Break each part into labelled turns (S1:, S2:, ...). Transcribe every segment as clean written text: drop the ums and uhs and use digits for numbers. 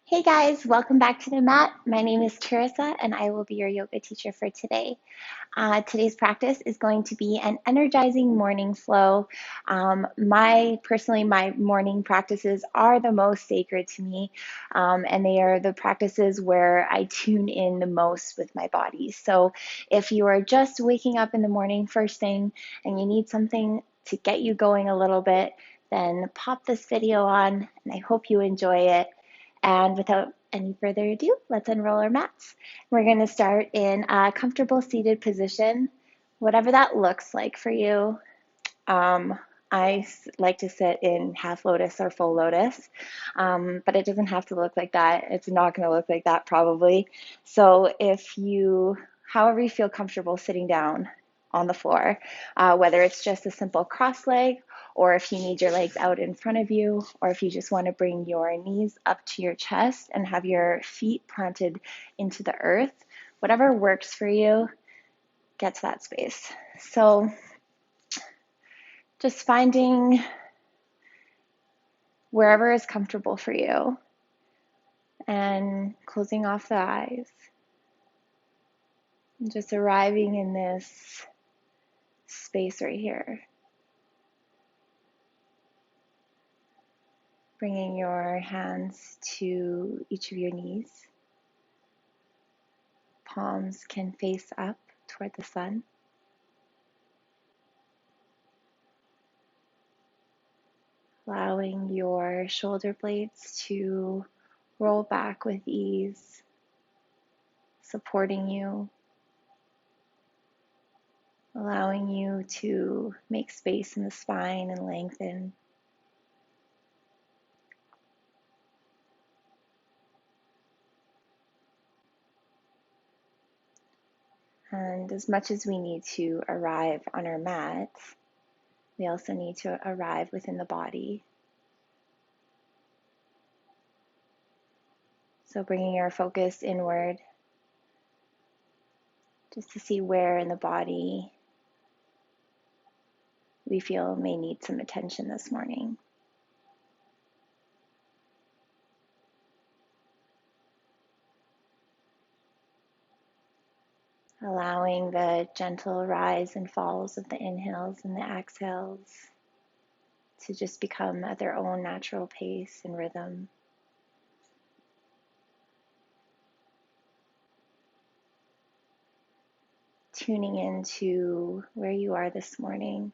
S1: Hey guys, welcome back to the mat. My name is Teresa and I will be your yoga teacher for today. Today's practice is going to be an energizing morning flow. My morning practices are the most sacred to me, and they are the practices where I tune in the most with my body. So if you are just waking up in the morning first thing and you need something to get you going a little bit, then pop this video on and I hope you enjoy it. And without any further ado, let's unroll our mats. We're going to start in a comfortable seated position, whatever that looks like for you. Um, I like to sit in half lotus or full lotus, but it doesn't have to look like that. It's not going to look like that probably. So however you feel comfortable sitting down on the floor, whether it's just a simple cross leg, or if you need your legs out in front of you, or if you just want to bring your knees up to your chest and have your feet planted into the earth, whatever works for you, get to that space. So just finding wherever is comfortable for you and closing off the eyes. And just arriving in this space right here. Bringing your hands to each of your knees. Palms can face up toward the sun. Allowing your shoulder blades to roll back with ease, supporting you, allowing you to make space in the spine and lengthen. And as much as we need to arrive on our mat, we also need to arrive within the body. So bringing our focus inward, just to see where in the body we feel may need some attention this morning. Allowing the gentle rise and falls of the inhales and the exhales to just become at their own natural pace and rhythm. Tuning into where you are this morning,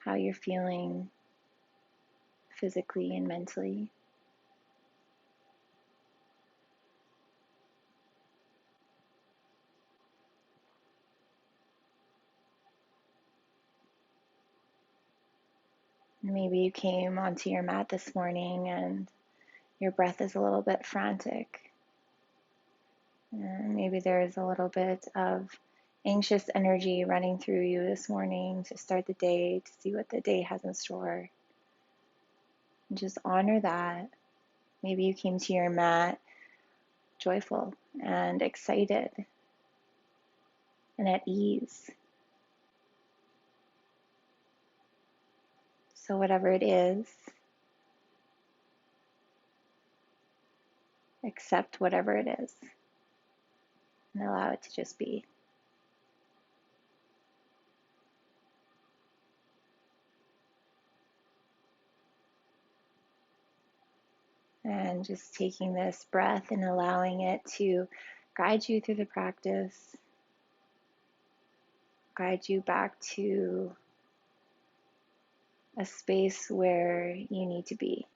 S1: how you're feeling physically and mentally. Maybe you came onto your mat this morning and your breath is a little bit frantic. And maybe there's a little bit of anxious energy running through you this morning to start the day, to see what the day has in store. And just honor that. Maybe you came to your mat joyful and excited and at ease. So whatever it is, accept whatever it is and allow it to just be. And just taking this breath and allowing it to guide you through the practice, guide you back to a space where you need to be.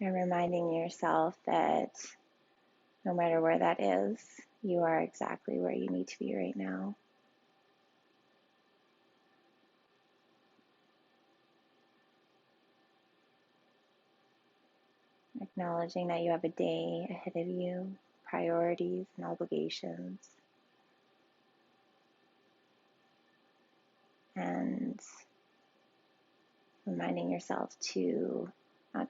S1: And reminding yourself that no matter where that is, you are exactly where you need to be right now. Acknowledging that you have a day ahead of you, priorities and obligations. And reminding yourself to not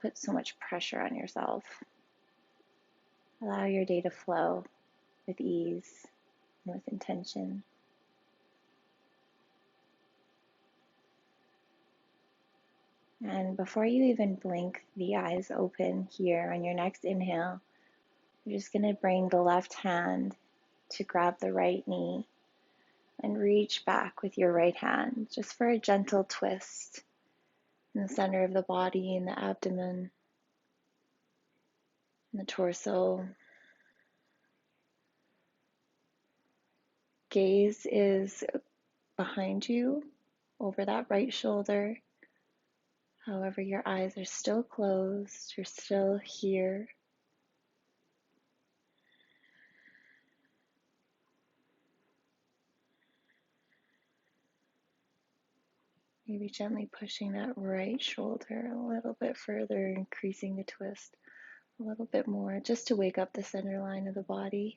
S1: put so much pressure on yourself. Allow your day to flow with ease with intention. And before you even blink the eyes open here on your next inhale, you're just going to bring the left hand to grab the right knee and reach back with your right hand just for a gentle twist in the center of the body, in the abdomen, in the torso. Gaze is behind you over that right shoulder. However, your eyes are still closed, you're still here. Maybe gently pushing that right shoulder a little bit further, increasing the twist a little bit more, just to wake up the center line of the body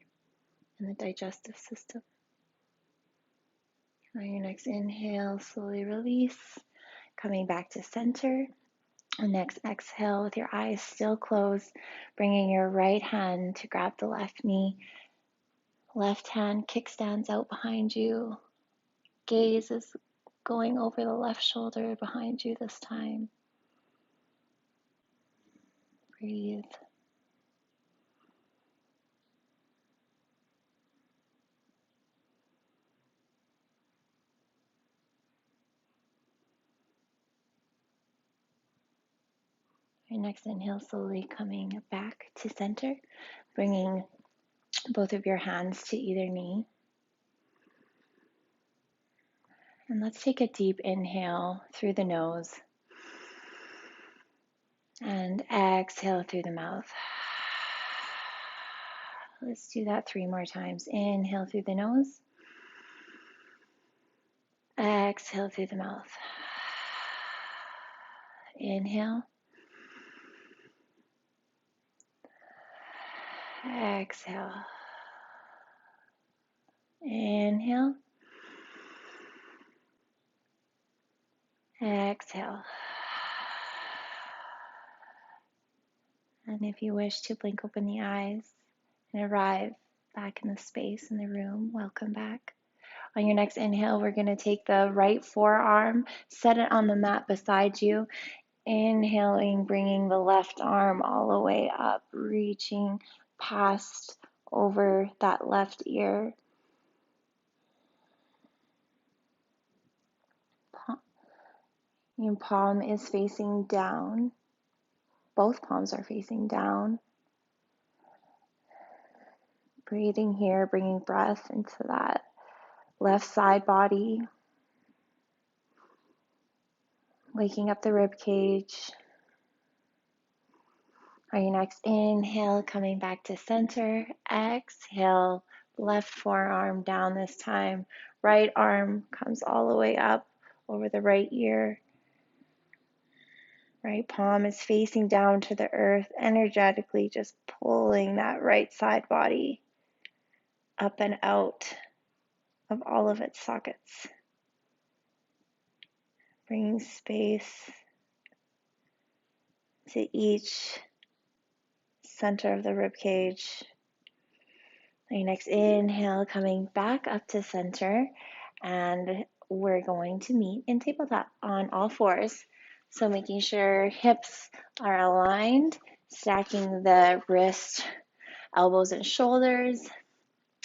S1: and the digestive system. On your next inhale, slowly release, coming back to center. And next exhale, with your eyes still closed, bringing your right hand to grab the left knee. Left hand kickstands out behind you. Gaze is going over the left shoulder behind you this time. Breathe. Your next inhale, slowly coming back to center, bringing both of your hands to either knee. And let's take a deep inhale through the nose and exhale through the mouth. Let's do that 3 more times. Inhale through the nose. Exhale through the mouth. Inhale. Exhale. Inhale. Exhale. And if you wish to blink open the eyes and arrive back in the space in the room, welcome back. On your next inhale, we're going to take the right forearm, set it on the mat beside you. Inhaling, bringing the left arm all the way up, reaching past over that left ear. Your palm is facing down. Both palms are facing down. Breathing here, bringing breath into that left side body. Waking up the rib cage. On your next inhale, coming back to center. Exhale, left forearm down this time. Right arm comes all the way up over the right ear. Right palm is facing down to the earth, energetically just pulling that right side body up and out of all of its sockets. Bringing space to each center of the rib cage. On your next inhale, coming back up to center, and we're going to meet in tabletop on all fours. So making sure hips are aligned, stacking the wrist, elbows, and shoulders,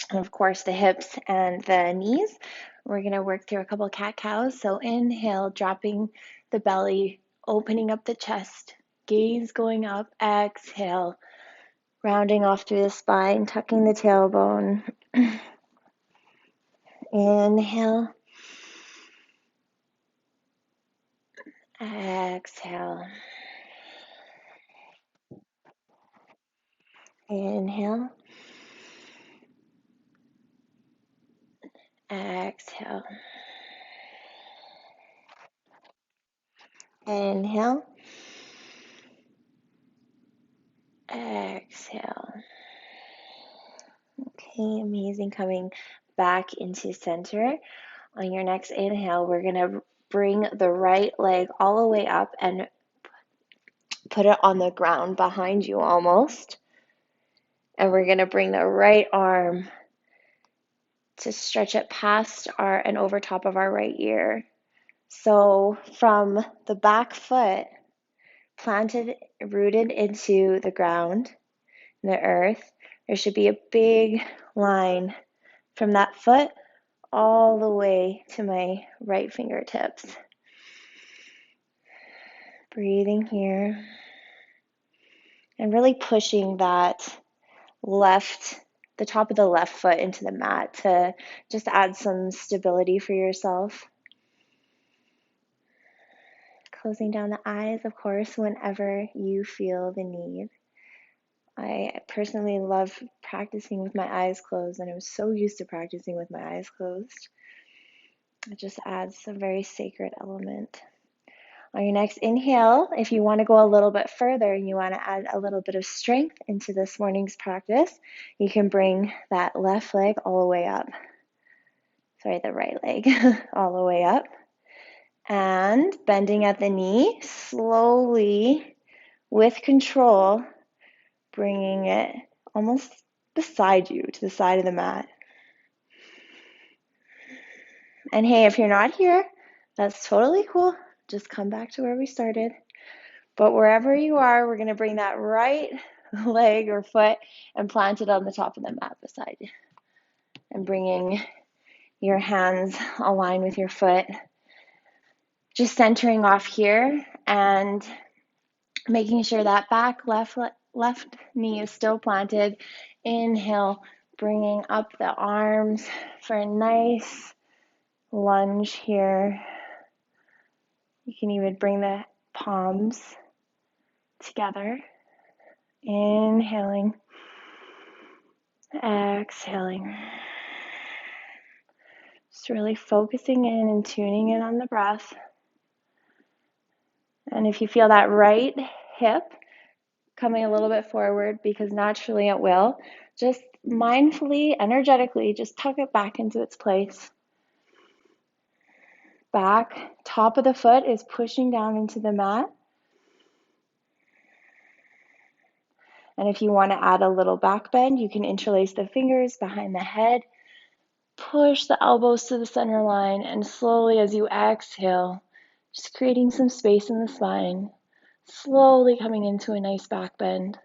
S1: and of course the hips and the knees. We're going to work through a couple cat-cows. So inhale, dropping the belly, opening up the chest, gaze going up. Exhale, rounding off through the spine, tucking the tailbone. Inhale. Exhale. Inhale. Exhale. Inhale. Exhale. Okay, amazing. Coming back into center. On your next inhale, we're going to bring the right leg all the way up and put it on the ground behind you almost. And we're going to bring the right arm to stretch it past our and over top of our right ear. So from the back foot, planted, rooted into the ground, the earth, there should be a big line from that foot all the way to my right fingertips. Breathing here and really pushing that the top of the left foot into the mat to just add some stability for yourself. Closing down the eyes, of course, whenever you feel the need. I personally love practicing with my eyes closed, and I'm so used to practicing with my eyes closed. It just adds a very sacred element. On your next inhale, if you want to go a little bit further and you want to add a little bit of strength into this morning's practice, you can bring that left leg all the way up. Sorry, the right leg all the way up. And bending at the knee, slowly, with control, bringing it almost beside you to the side of the mat. And hey, if you're not here, that's totally cool. Just come back to where we started. But wherever you are, we're going to bring that right leg or foot and plant it on the top of the mat beside you. And bringing your hands aligned with your foot. Just centering off here and making sure that back left knee is still planted. Inhale, bringing up the arms for a nice lunge here. You can even bring the palms together. Inhaling, exhaling. Just really focusing in and tuning in on the breath. And if you feel that right hip coming a little bit forward, because naturally it will, just mindfully, energetically, just tuck it back into its place. Back, top of the foot is pushing down into the mat. And if you want to add a little back bend, you can interlace the fingers behind the head, push the elbows to the center line, and slowly as you exhale, just creating some space in the spine, slowly coming into a nice back bend.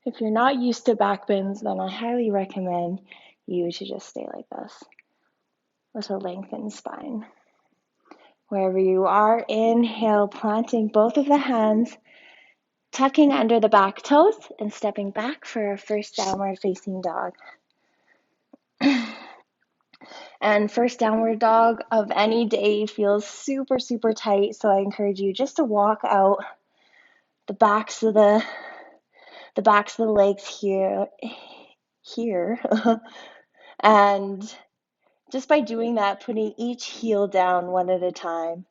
S1: If you're not used to back bends, then I highly recommend you to just stay like this with a lengthened spine. Wherever you are, inhale, planting both of the hands, tucking under the back toes, and stepping back for our first downward facing dog. And first downward dog of any day feels super, super tight, so I encourage you just to walk out the backs of the legs here, and just by doing that, putting each heel down one at a time,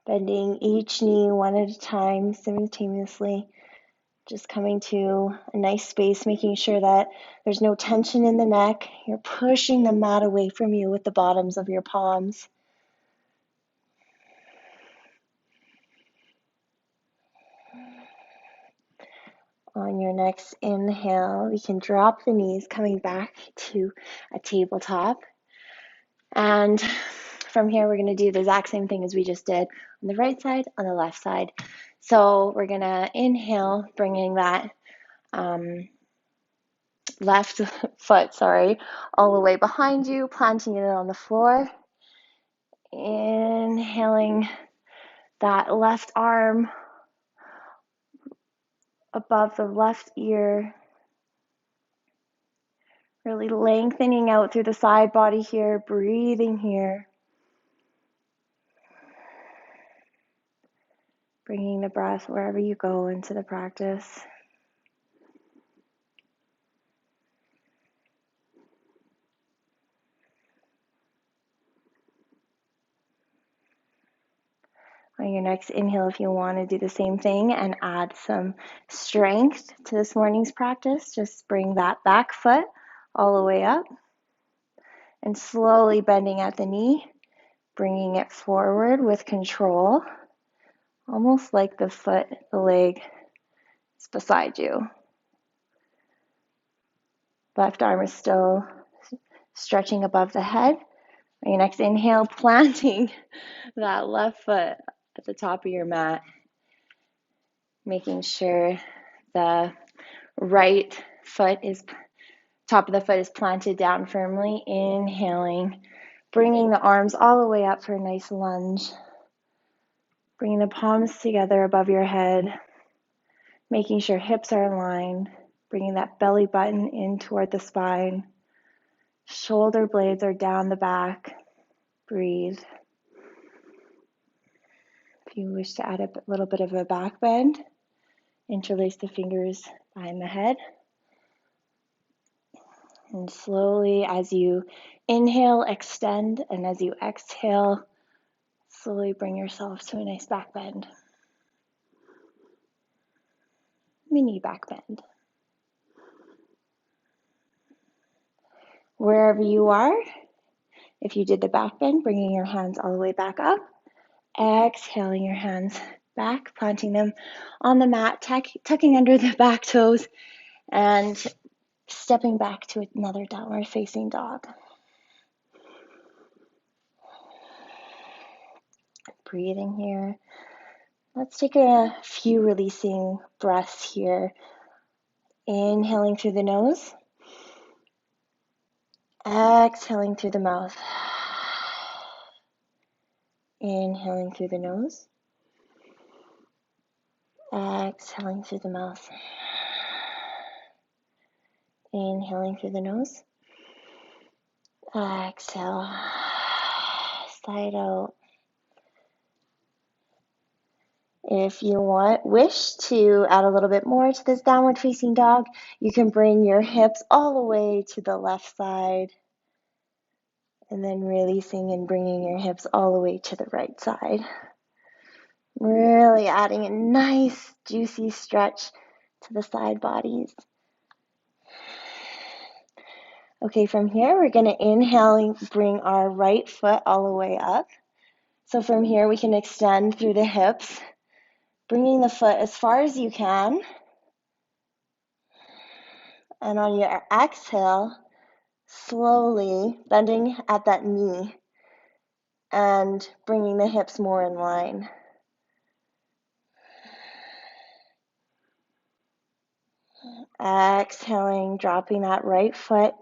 S1: bending each knee one at a time simultaneously, just coming to a nice space, making sure that there's no tension in the neck. You're pushing the mat away from you with the bottoms of your palms. On your next inhale, we can drop the knees, coming back to a tabletop. And from here, we're going to do the exact same thing as we just did on the right side, on the left side. So we're going to inhale, bringing that left foot, all the way behind you, planting it on the floor. Inhaling that left arm above the left ear. Really lengthening out through the side body here, breathing here. Bringing the breath wherever you go into the practice. On your next inhale, if you want to do the same thing and add some strength to this morning's practice, just bring that back foot all the way up and slowly bending at the knee, bringing it forward with control, almost like the leg is beside you. Left arm is still stretching above the head. On your next inhale, planting that left foot at the top of your mat, making sure the right foot is, top of the foot is planted down firmly. Inhaling, bringing the arms all the way up for a nice lunge. Bringing the palms together above your head, making sure hips are aligned, bringing that belly button in toward the spine. Shoulder blades are down the back. Breathe. If you wish to add a little bit of a back bend, interlace the fingers behind the head. And slowly, as you inhale, extend, and as you exhale, slowly bring yourself to a nice back bend. Mini back bend. Wherever you are, if you did the back bend, bringing your hands all the way back up, exhaling your hands back, planting them on the mat, tucking under the back toes, and stepping back to another downward facing dog. Breathing here. Let's take a few releasing breaths here. Inhaling through the nose. Exhaling through the mouth. Inhaling through the nose. Exhaling through the mouth. Inhaling through the nose. Exhale. Side out. If you wish to add a little bit more to this downward facing dog, you can bring your hips all the way to the left side and then releasing and bringing your hips all the way to the right side. Really adding a nice juicy stretch to the side bodies. Okay, from here we're going to inhale and bring our right foot all the way up. So from here we can extend through the hips, bringing the foot as far as you can. And on your exhale, slowly bending at that knee and bringing the hips more in line. Exhaling, dropping that right foot.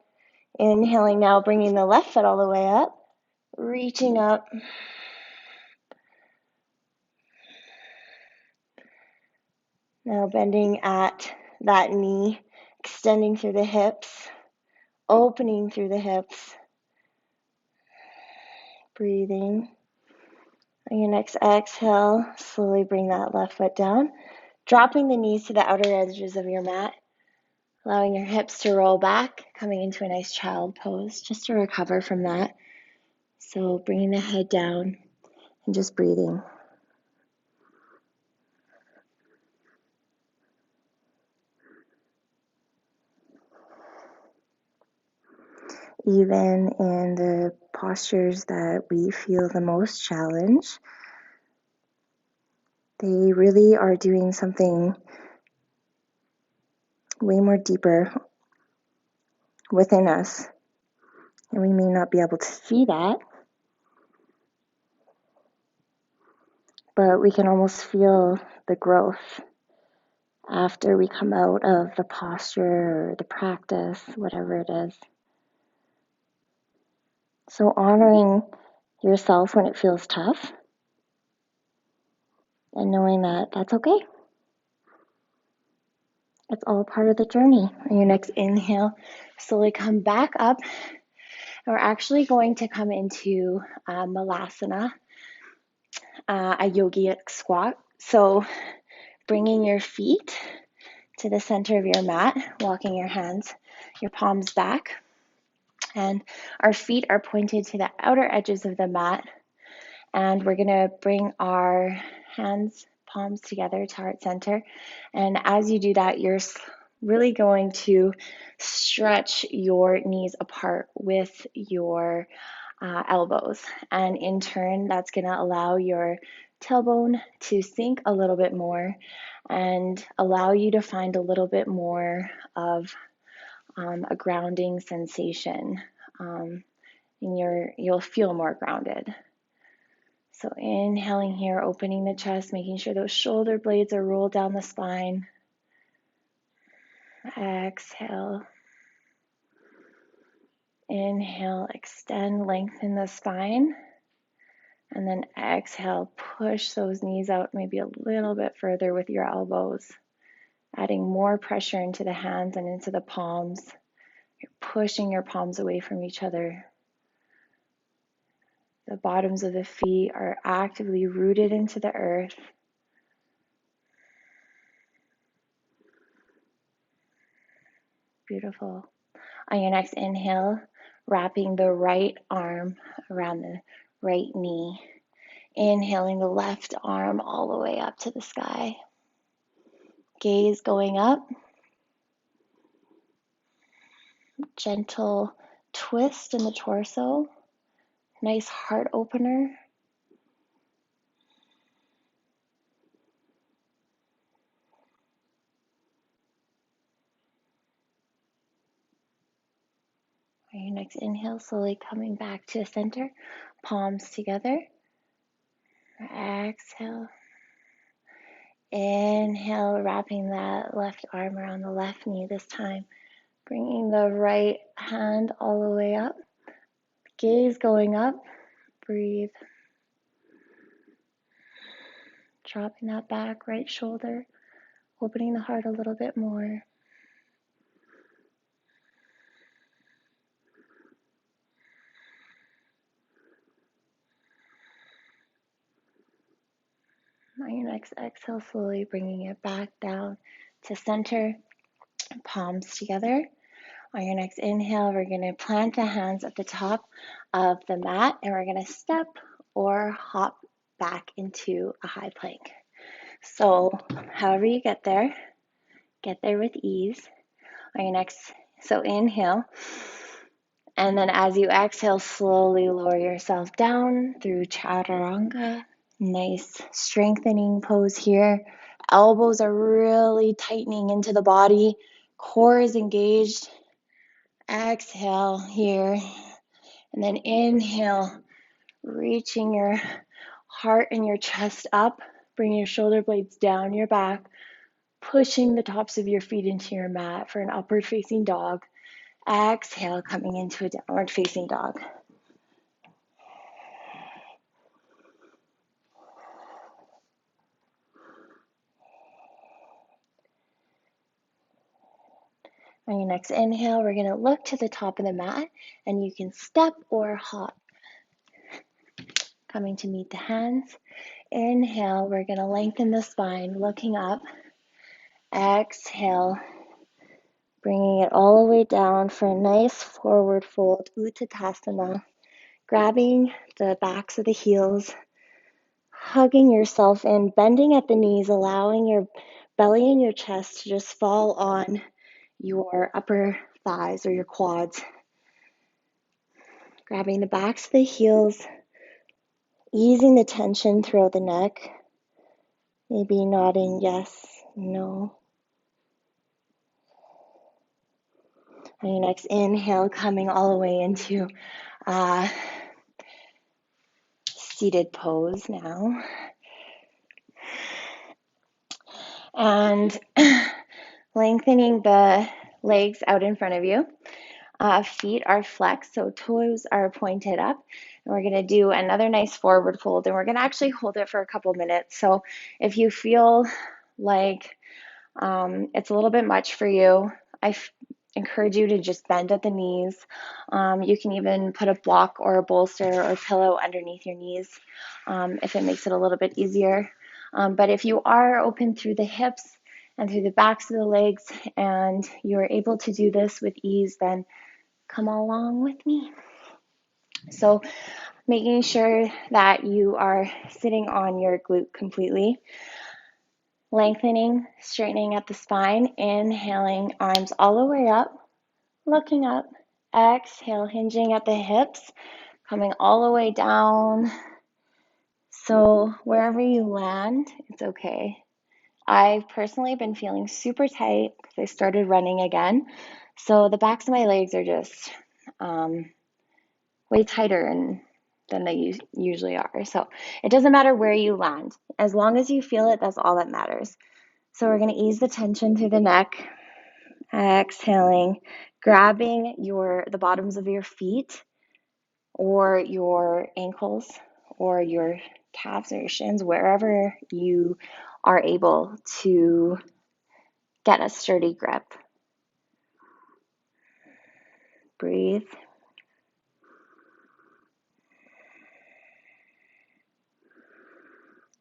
S1: Inhaling now, bringing the left foot all the way up, reaching up. Now bending at that knee, extending through the hips, opening through the hips. Breathing. On your next exhale, slowly bring that left foot down, dropping the knees to the outer edges of your mat, allowing your hips to roll back, coming into a nice child pose, just to recover from that. So bringing the head down and just breathing. Even in the postures that we feel the most challenge, they really are doing something way more deeper within us. And we may not be able to see that, but we can almost feel the growth after we come out of the posture or the practice, whatever it is. So honoring yourself when it feels tough and knowing that that's okay. It's all part of the journey. On your next inhale, slowly come back up. And we're actually going to come into Malasana, a yogic squat. So bringing your feet to the center of your mat, walking your hands, your palms back. And our feet are pointed to the outer edges of the mat. And we're going to bring our hands, palms together to heart center. And as you do that, you're really going to stretch your knees apart with your elbows. And in turn, that's going to allow your tailbone to sink a little bit more and allow you to find a little bit more of a grounding sensation, and you'll feel more grounded. So inhaling here, opening the chest, making sure those shoulder blades are rolled down the spine. Exhale. Inhale, extend, lengthen the spine. And then exhale, push those knees out maybe a little bit further with your elbows, adding more pressure into the hands and into the palms. You're pushing your palms away from each other. The bottoms of the feet are actively rooted into the earth. Beautiful. On your next inhale, wrapping the right arm around the right knee. Inhaling the left arm all the way up to the sky. Gaze going up. Gentle twist in the torso. Nice heart opener. On your next inhale, slowly coming back to center. Palms together. Exhale. Inhale, wrapping that left arm around the left knee this time. Bringing the right hand all the way up. Gaze going up. Breathe. Dropping that back, right shoulder. Opening the heart a little bit more. On your next exhale, slowly bringing it back down to center. Palms together. On your next inhale, we're going to plant the hands at the top of the mat and we're going to step or hop back into a high plank. So however you get there with ease. On your next, so inhale, and then as you exhale, slowly lower yourself down through chaturanga. Nice strengthening pose here. Elbows are really tightening into the body. Core is engaged. Exhale here. And then inhale, reaching your heart and your chest up. Bring your shoulder blades down your back. Pushing the tops of your feet into your mat for an upward facing dog. Exhale, coming into a downward facing dog. On your next inhale, we're going to look to the top of the mat and you can step or hop. Coming to meet the hands. Inhale, we're going to lengthen the spine, looking up. Exhale, bringing it all the way down for a nice forward fold, Uttanasana. Grabbing the backs of the heels, hugging yourself in, bending at the knees, allowing your belly and your chest to just fall on your upper thighs or your quads. Grabbing the backs of the heels, easing the tension throughout the neck. Maybe nodding yes, no. On your next inhale, coming all the way into seated pose now. And lengthening the legs out in front of you. Feet are flexed, so toes are pointed up. And we're going to do another nice forward fold, and we're going to actually hold it for a couple minutes. So if you feel like it's a little bit much for you, I encourage you to just bend at the knees. You can even put a block or a bolster or pillow underneath your knees if it makes it a little bit easier. But if you are open through the hips and through the backs of the legs and you're able to do this with ease, then come along with me. So making sure that you are sitting on your glute completely. Lengthening, straightening at the spine. Inhaling, arms all the way up, looking up. Exhale, hinging at the hips, coming all the way down. So wherever you land, it's okay. I've personally been feeling super tight because I started running again. So the backs of my legs are just way tighter than they usually are. So it doesn't matter where you land. As long as you feel it, that's all that matters. So we're going to ease the tension through the neck, exhaling, grabbing the bottoms of your feet or your ankles or your calves or your shins, wherever you are able to get a sturdy grip. Breathe.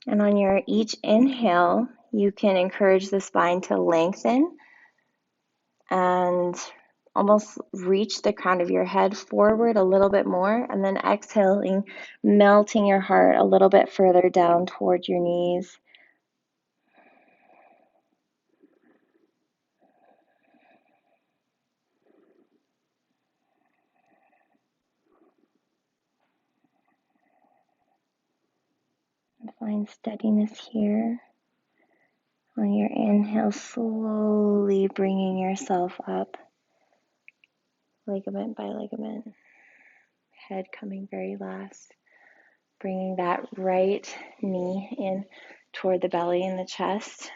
S1: And on your each inhale, you can encourage the spine to lengthen and almost reach the crown of your head forward a little bit more, and then exhaling, melting your heart a little bit further down toward your knees. And find steadiness here. On your inhale, slowly bringing yourself up, ligament by ligament, head coming very last. Bringing that right knee in toward the belly and the chest,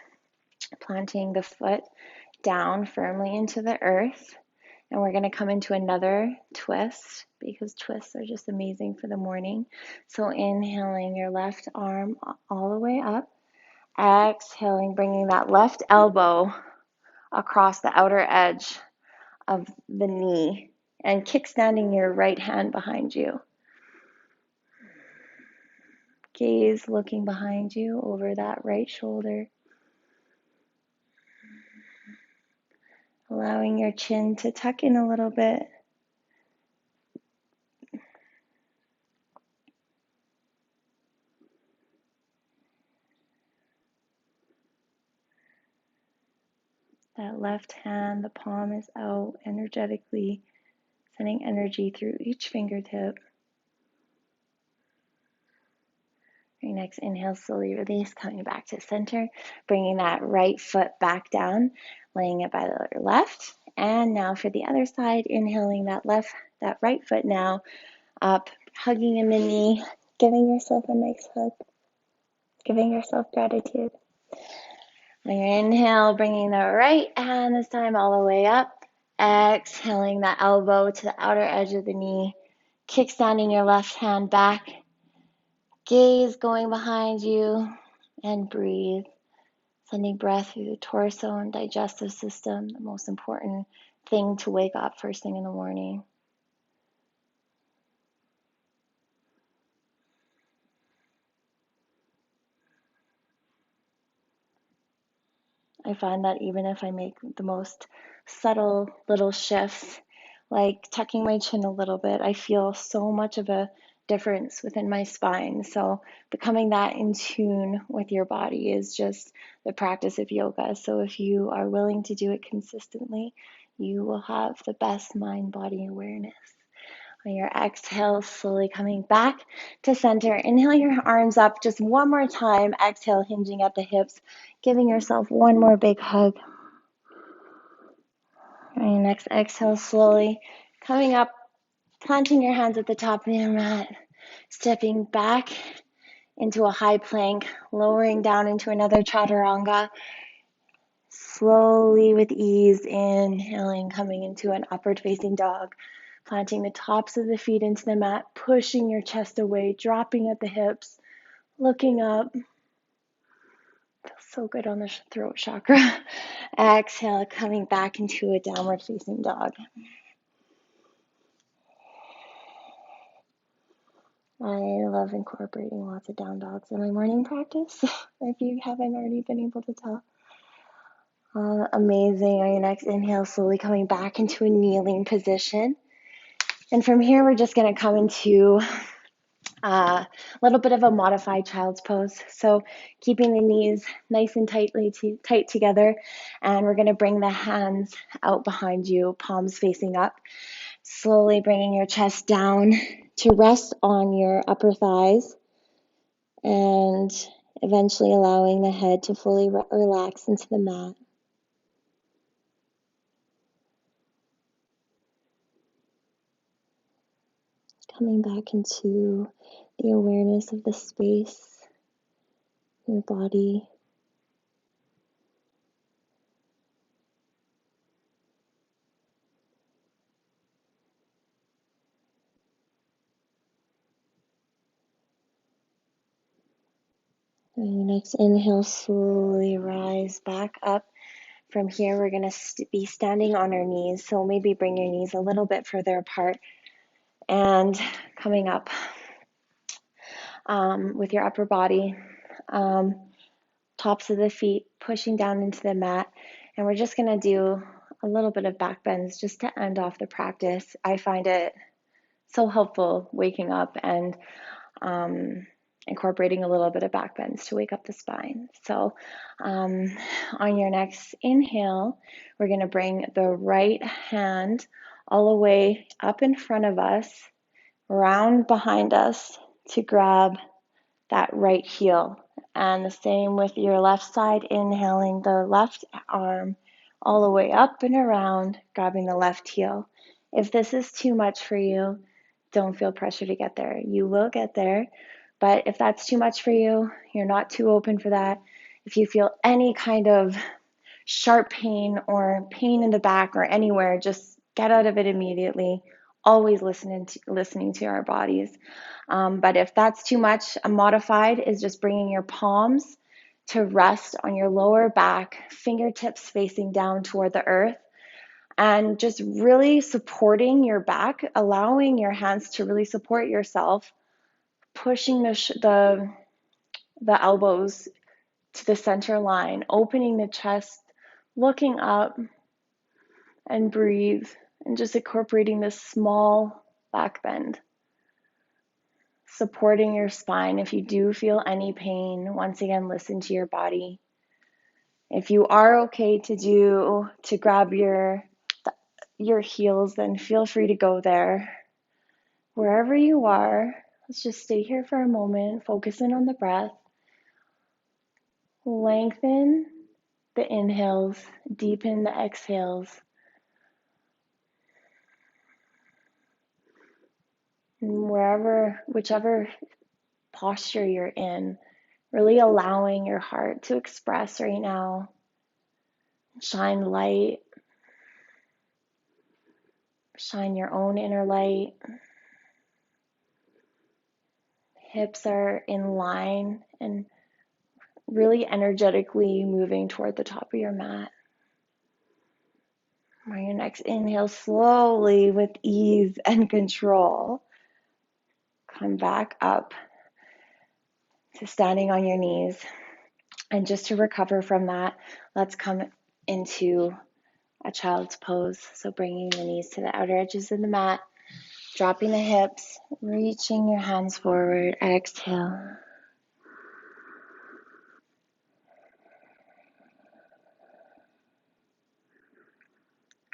S1: planting the foot down firmly into the earth. And we're going to come into another twist because twists are just amazing for the morning. So inhaling your left arm all the way up. Exhaling, bringing that left elbow across the outer edge of the knee and kickstanding your right hand behind you. Gaze looking behind you over that right shoulder. Allowing your chin to tuck in a little bit. That left hand, the palm is out energetically, sending energy through each fingertip. Your next inhale, slowly release, coming back to center, bringing that right foot back down, laying it by the left. And now for the other side, inhaling that right foot now up, hugging in the knee, giving yourself a nice hug, giving yourself gratitude. On your inhale, bringing the right hand this time all the way up. Exhaling that elbow to the outer edge of the knee. Kickstanding your left hand back. Gaze going behind you. And breathe. Sending breath through the torso and digestive system, the most important thing to wake up first thing in the morning. I find that even if I make the most subtle little shifts, like tucking my chin a little bit, I feel so much of a difference within my spine. So becoming that in tune with your body is just the practice of yoga. So if you are willing to do it consistently, you will have the best mind-body awareness. On your exhale, slowly coming back to center. Inhale your arms up just one more time. Exhale, hinging at the hips, giving yourself one more big hug. On your next exhale, slowly coming up, planting your hands at the top of your mat, stepping back into a high plank, lowering down into another chaturanga. Slowly with ease, inhaling, coming into an upward facing dog. Planting the tops of the feet into the mat, pushing your chest away, dropping at the hips, looking up. Feels so good on the throat chakra. Exhale, coming back into a downward facing dog. I love incorporating lots of down dogs in my morning practice, if you haven't already been able to tell. Amazing. On your next inhale, slowly coming back into a kneeling position. And from here, we're just going to come into a little bit of a modified child's pose. So keeping the knees nice and tight together. And we're going to bring the hands out behind you, palms facing up. Slowly bringing your chest down to rest on your upper thighs. And eventually allowing the head to fully relax into the mat. Coming back into the awareness of the space, your body. And your next inhale, slowly rise back up. From here, we're going to be standing on our knees. So maybe bring your knees a little bit further apart and coming up with your upper body, tops of the feet, pushing down into the mat. And we're just going to do a little bit of back bends just to end off the practice. I find it so helpful waking up and incorporating a little bit of back bends to wake up the spine. So on your next inhale, we're going to bring the right hand all the way up in front of us, round behind us to grab that right heel. And the same with your left side, inhaling the left arm all the way up and around, grabbing the left heel. If this is too much for you, don't feel pressure to get there. You will get there, but if that's too much for you, you're not too open for that. If you feel any kind of sharp pain or pain in the back or anywhere, just get out of it immediately. Always listening to our bodies. But if that's too much, a modified is just bringing your palms to rest on your lower back, fingertips facing down toward the earth, and just really supporting your back, allowing your hands to really support yourself, pushing the elbows to the center line, opening the chest, looking up, and breathe, and just incorporating this small back bend. Supporting your spine. If you do feel any pain, once again, listen to your body. If you are okay to grab your heels, then feel free to go there. Wherever you are, let's just stay here for a moment, focusing on the breath. Lengthen the inhales, deepen the exhales. And whichever posture you're in, really allowing your heart to express right now. Shine light. Shine your own inner light. Hips are in line and really energetically moving toward the top of your mat. On your next inhale, slowly with ease and control, come back up to standing on your knees. And just to recover from that, let's come into a child's pose. So bringing the knees to the outer edges of the mat, dropping the hips, reaching your hands forward. Exhale.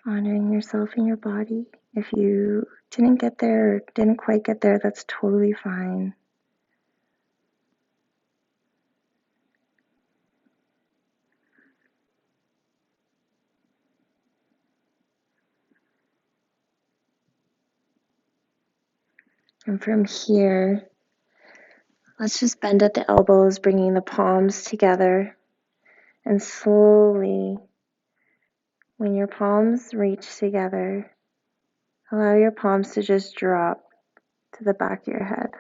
S1: Honoring yourself and your body. If you didn't get there or didn't quite get there, that's totally fine. And from here, let's just bend at the elbows, bringing the palms together. And slowly, when your palms reach together, allow your palms to just drop to the back of your head.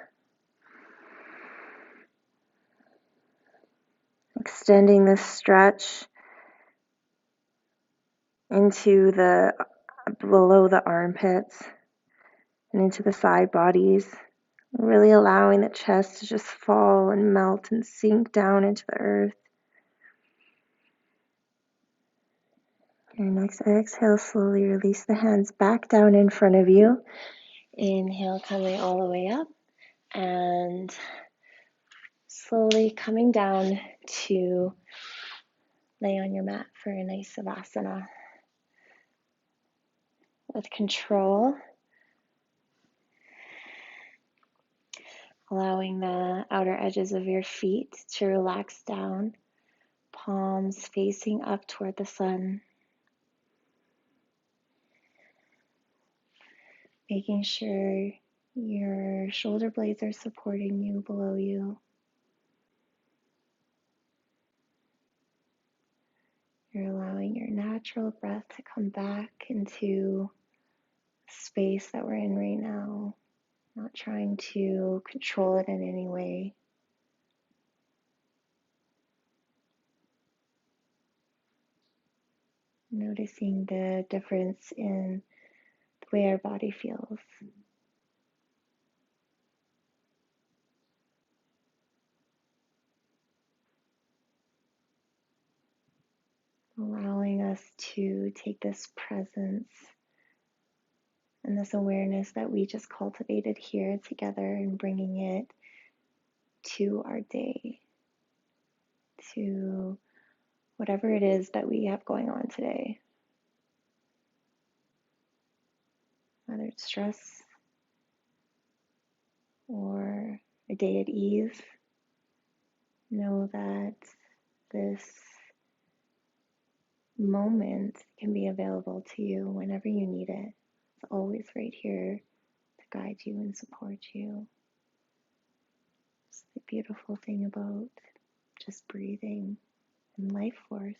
S1: Extending this stretch into below the armpits and into the side bodies. Really allowing the chest to just fall and melt and sink down into the earth. Your next exhale, slowly release the hands back down in front of you. Inhale, coming all the way up. And slowly coming down to lay on your mat for a nice Savasana. With control, allowing the outer edges of your feet to relax down, palms facing up toward the sun. Making sure Your shoulder blades are supporting you below you. You're allowing your natural breath to come back into the space that we're in right now, not trying to control it in any way. Noticing the difference in the way our body feels. Allowing us to take this presence and this awareness that we just cultivated here together and bringing it to our day, to whatever it is that we have going on today. Whether it's stress or a day at ease, know that this moment can be available to you whenever you need it. It's always right here to guide you and support you. It's the beautiful thing about just breathing and life force.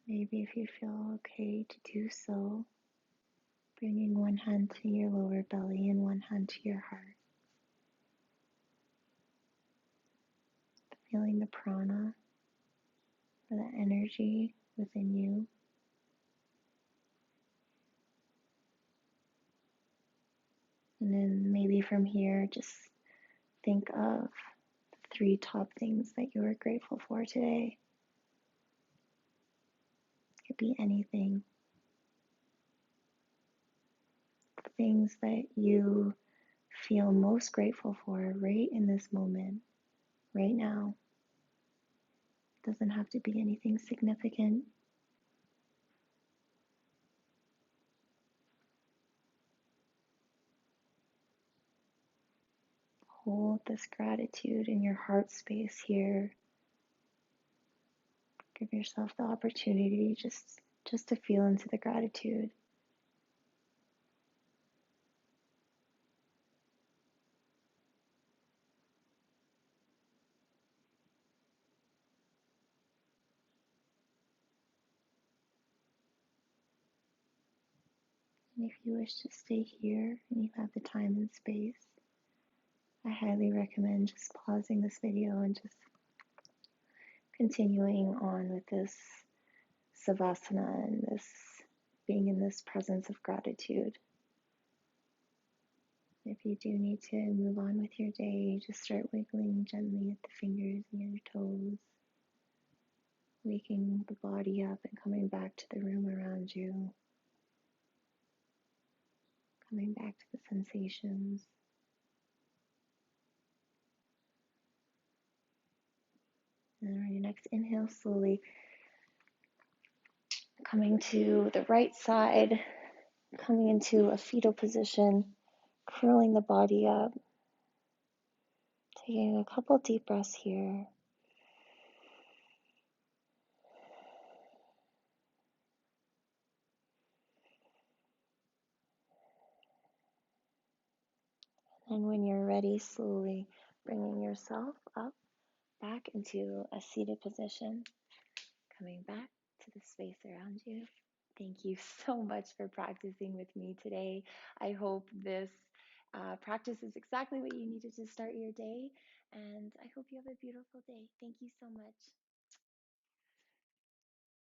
S1: Maybe if you feel okay to do so, bringing one hand to your lower belly and one hand to your heart. Feeling the prana or the energy within you. And then maybe from here, just think of the 3 top things that you are grateful for today. It could be anything. The things that you feel most grateful for right in this moment, right now. It doesn't have to be anything significant. Hold this gratitude in your heart space here. Give yourself the opportunity just to feel into the gratitude. And if you wish to stay here and you have the time and space, I highly recommend just pausing this video and just continuing on with this savasana and this being in this presence of gratitude. If you do need to move on with your day, just start wiggling gently at the fingers and your toes, waking the body up and coming back to the room around you, coming back to the sensations. And on your next inhale, slowly coming to the right side, coming into a fetal position, curling the body up, taking a couple deep breaths here. And when you're ready, slowly bringing yourself up back into a seated position, coming back to the space around you. Thank you so much for practicing with me today. I hope this practice is exactly what you needed to start your day, and I hope you have a beautiful day. Thank you so much.